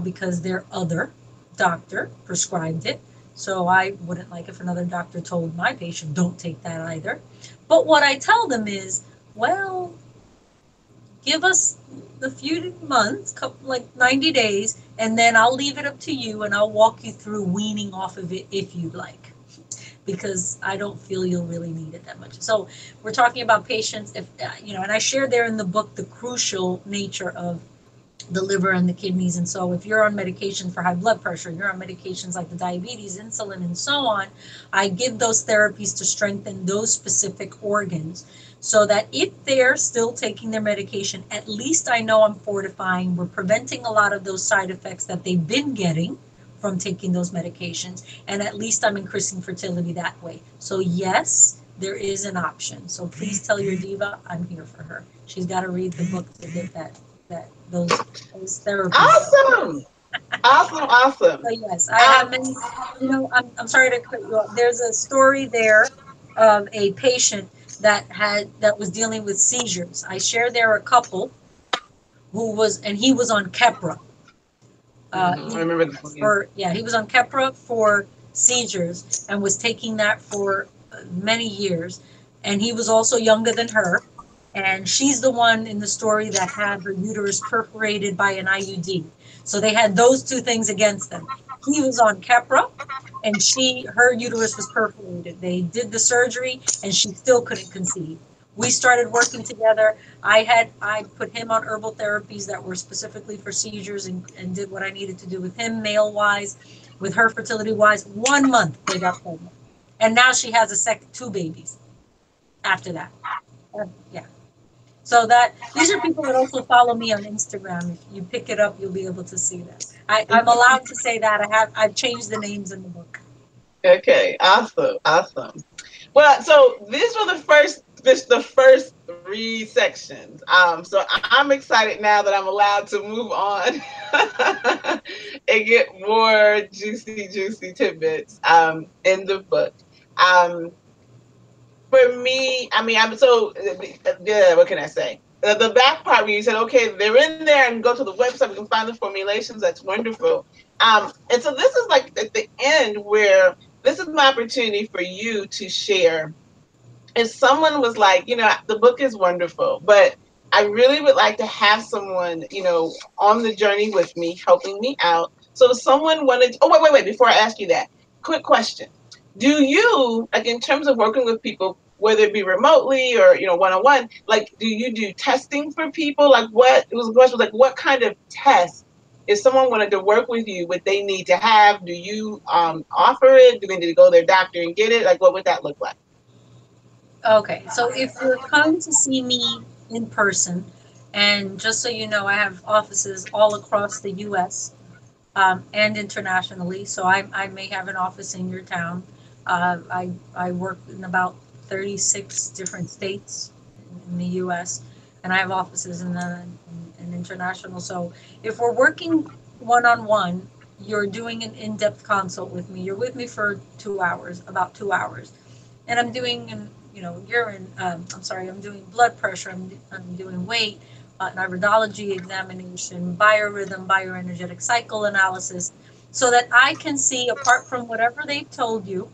because their other doctor prescribed it. So I wouldn't like if another doctor told my patient, don't take that either. But what I tell them is, well, give us the few months, couple, like 90 days, and then I'll leave it up to you and I'll walk you through weaning off of it if you'd like. because I don't feel you'll really need it that much. So we're talking about patients, if and I share there in the book the crucial nature of the liver and the kidneys. And so if you're on medication for high blood pressure, you're on medications like the diabetes, insulin, and so on, I give those therapies to strengthen those specific organs so that if they're still taking their medication, at least I know I'm fortifying, we're preventing a lot of those side effects that they've been getting from taking those medications, and at least I'm increasing fertility that way. So yes, there is an option. So please tell your diva I'm here for her. She's got to read the book to get those therapies. Awesome. Awesome. Awesome. So yes, I have Um, many. I'm sorry to cut you off. There's a story there of a patient that was dealing with seizures. I share there a couple and he was on Keppra. I remember this one. He was on Keppra for seizures and was taking that for many years. And he was also younger than her. And she's the one in the story that had her uterus perforated by an IUD. So they had those two things against them. He was on Keppra, and her uterus was perforated. They did the surgery, and she still couldn't conceive. We started working together. I put him on herbal therapies that were specifically for seizures, and did what I needed to do with him, male wise, with her fertility wise. 1 month they got pregnant, and now she has two babies after that. Yeah. So these are people that also follow me on Instagram. If you pick it up, you'll be able to see that. I'm allowed to say that. I've changed the names in the book. Okay, awesome, awesome. Well, so these were the first three sections. So I'm excited now that I'm allowed to move on and get more juicy tidbits in the book. Um, for me, I mean, I'm so yeah. What can I say? The back part where you said, okay, they're in there and go to the website, we can find the formulations. That's wonderful. And so this is like at the end where this is my opportunity for you to share. If someone was like, the book is wonderful, but I really would like to have someone, on the journey with me, helping me out. So if someone wanted, wait, before I ask you that, quick question. Do you, like in terms of working with people, whether it be remotely or, one-on-one, like, do you do testing for people? Like it was a question, like what kind of test, if someone wanted to work with you, would they need to have? Do you offer it? Do they need to go to their doctor and get it? Like, what would that look like? Okay, so if you're coming to see me in person, and just so you know, I have offices all across the U.S. And internationally. So I may have an office in your town. I work in about 36 different states in the U.S. and I have offices in international. So if we're working one-on-one, you're doing an in-depth consult with me. You're with me for 2 hours, about 2 hours, and I'm doing urine. I'm doing blood pressure. I'm doing weight, an iridology examination, biorhythm, bioenergetic cycle analysis, so that I can see, apart from whatever they've told you,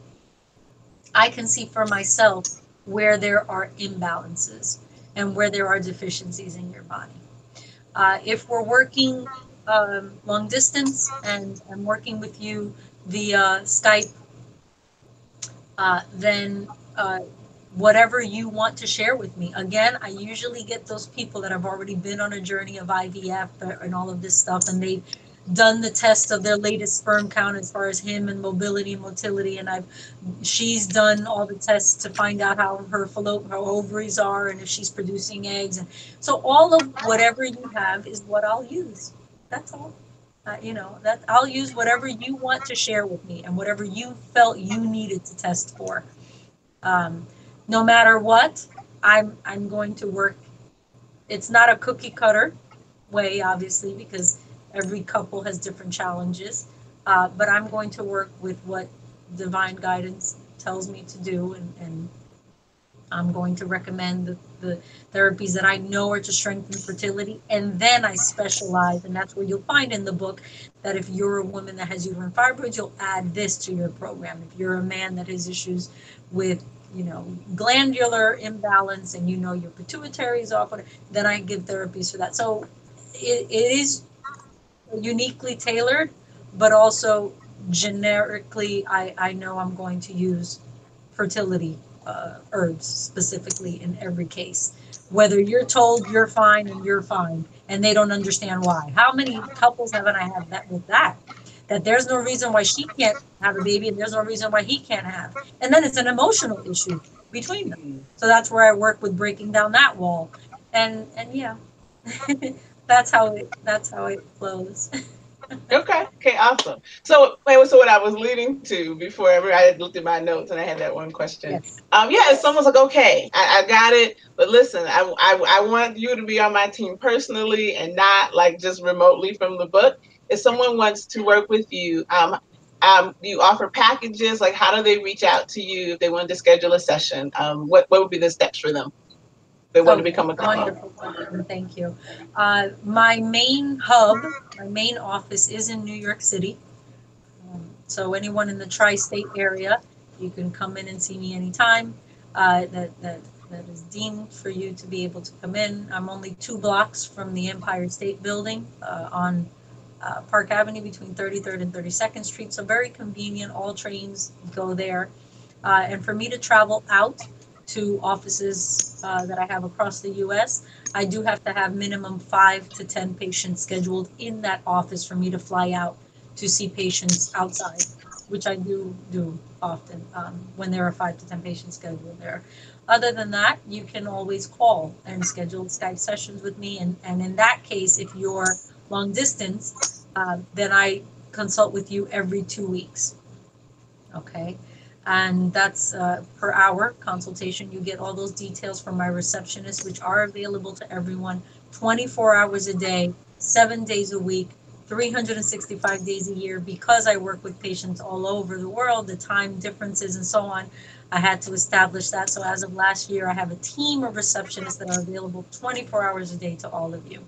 I can see for myself where there are imbalances and where there are deficiencies in your body. If we're working long distance and I'm working with you via Skype, then whatever you want to share with me. Again, I usually get those people that have already been on a journey of IVF and all of this stuff, and they've done the test of their latest sperm count as far as him and mobility and motility, and she's done all the tests to find out how her ovaries are and if she's producing eggs, and so all of whatever you have is what I'll use. That's all. That I'll use whatever you want to share with me and whatever you felt you needed to test for. Um, no matter what, I'm going to work. It's not a cookie cutter way, obviously, because every couple has different challenges. But I'm going to work with what divine guidance tells me to do, and I'm going to recommend the therapies that I know are to strengthen fertility. And then I specialize, and that's where you'll find in the book that if you're a woman that has uterine fibroids, you'll add this to your program. If you're a man that has issues with glandular imbalance and your pituitary is off, then I give therapies for that. So it is uniquely tailored, but also generically, I know I'm going to use fertility herbs specifically in every case. Whether you're told you're fine and you're fine, and they don't understand why. How many couples haven't I had that with that? That there's no reason why she can't have a baby and there's no reason why he can't have. And then it's an emotional issue between them. So that's where I work with breaking down that wall. And yeah, that's how it flows. Okay, awesome. So what I was leading to before I had looked at my notes and I had that one question. Yes. Yeah, it's almost like, okay, I got it, but listen, I want you to be on my team personally and not like just remotely from the book. If someone wants to work with you, do you offer packages? Like, how do they reach out to you if they wanted to schedule a session? What would be the steps for them if they want to Okay, become a client? wonderful question. Thank you. My main hub, my main office is in New York City. So anyone in the tri-state area, you can come in and see me anytime. That is deemed for you to be able to come in. I'm only 2 blocks from the Empire State Building on Park Avenue between 33rd and 32nd Street. So very convenient. All trains go there. And for me to travel out to offices that I have across the U.S., I do have to have minimum 5 to 10 patients scheduled in that office for me to fly out to see patients outside, which I do often when there are 5 to 10 patients scheduled there. Other than that, you can always call and schedule Skype sessions with me. And in that case, if you're long distance, then I consult with you every 2 weeks. Okay. And that's per hour consultation. You get all those details from my receptionist, which are available to everyone 24 hours a day, 7 days a week, 365 days a year. Because I work with patients all over the world, the time differences and so on, I had to establish that. So as of last year, I have a team of receptionists that are available 24 hours a day to all of you.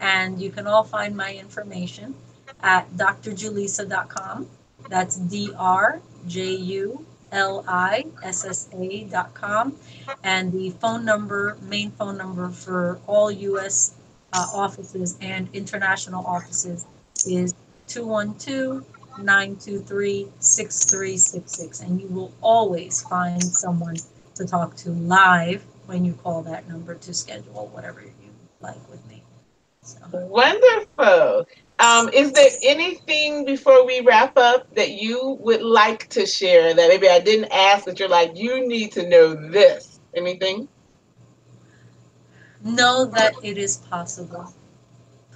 And you can all find my information at drjulissa.com. That's drjulissa.com. And the phone number, main phone number for all U.S. Offices and international offices is 212-923-6366. And you will always find someone to talk to live when you call that number to schedule whatever you like with me. So. Wonderful. Is there anything before we wrap up that you would like to share that maybe I didn't ask that you're like, you need to know this? Anything? Know that it is possible.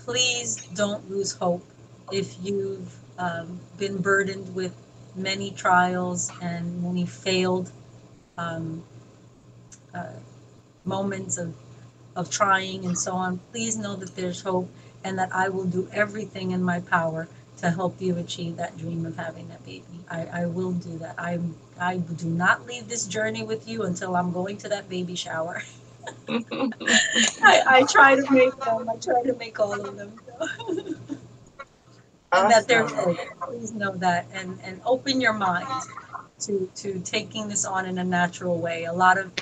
Please don't lose hope. If you've been burdened with many trials and many failed um, uh, moments of trying and so on, please know that there's hope and that I will do everything in my power to help you achieve that dream of having that baby. I will do that. I do not leave this journey with you until I'm going to that baby shower. I try to make them. I try to make all of them. And that there's Awesome. hope. Please know that, and open your mind to taking this on in a natural way. A lot of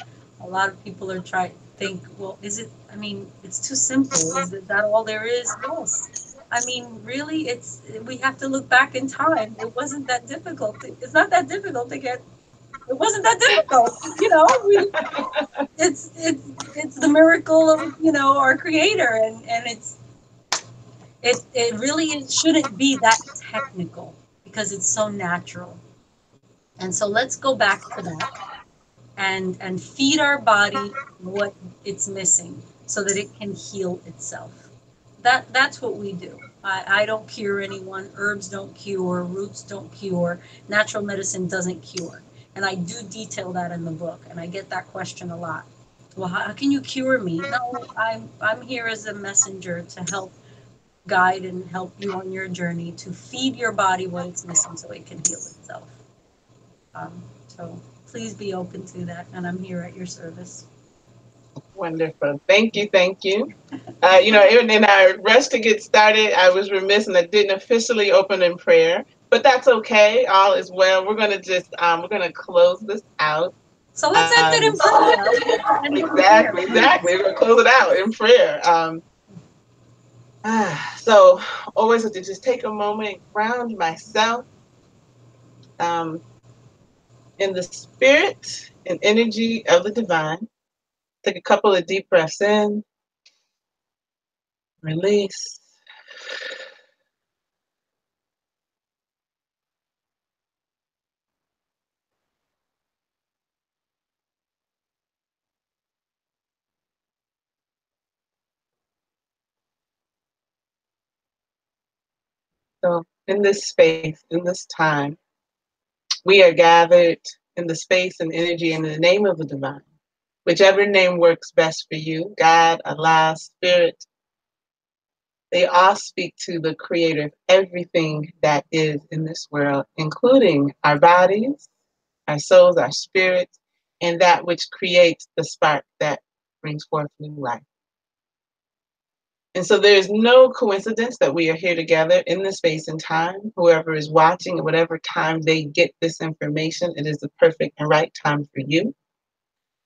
people are trying think, well, is it? I mean, it's too simple. Is that all there is? Yes. I mean, really, we have to look back in time. It wasn't that difficult. It's not that difficult to get. It wasn't that difficult. It's the miracle of our creator, and it really shouldn't be that technical because it's so natural. And so let's go back to that and feed our body what it's missing so that it can heal itself. That's what we do. I don't cure anyone. Herbs don't cure. Roots don't cure. Natural medicine doesn't cure. And I do detail that in the book. And I get that question a lot. Well, how can you cure me? No, I'm here as a messenger to help guide and help you on your journey to feed your body what it's missing so it can heal itself. So please be open to that, and I'm here at your service. Wonderful. Thank you. Thank you. Even in our rush to get started, I was remiss and I didn't officially open in prayer, but that's okay. All is well. We're gonna close this out. So let's end it in prayer. We have to end it in prayer. Exactly. We're gonna close it out in prayer. So always have to just take a moment, ground myself. Um, in the spirit and energy of the divine. Take a couple of deep breaths in, release. So, in this space, in this time, we are gathered in the space and energy in the name of the divine. Whichever name works best for you, God, Allah, Spirit, they all speak to the creator of everything that is in this world, including our bodies, our souls, our spirits, and that which creates the spark that brings forth new life. And so there is no coincidence that we are here together in the space and time. Whoever is watching, at whatever time they get this information, it is the perfect and right time for you.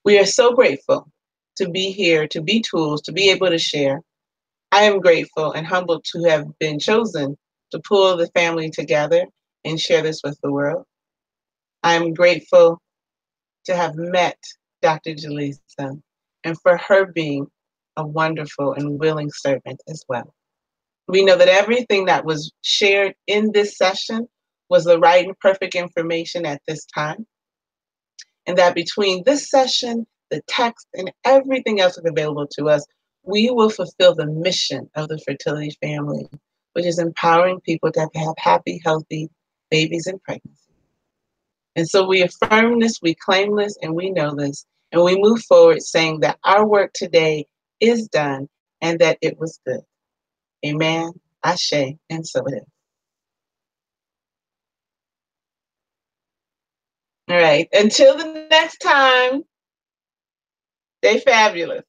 We are so grateful to be here, to be tools, to be able to share. I am grateful and humbled to have been chosen to pull the family together and share this with the world. I am grateful to have met Dr. Julissa and for her being a wonderful and willing servant as well. We know that everything that was shared in this session was the right and perfect information at this time, and that between this session, the text, and everything else that's available to us, we will fulfill the mission of the fertility family, which is empowering people to have happy, healthy babies and pregnancy. And so we affirm this, we claim this, and we know this, and we move forward saying that our work today is done and that it was good. Amen, Ashe, and so it is. All right, until the next time, stay fabulous.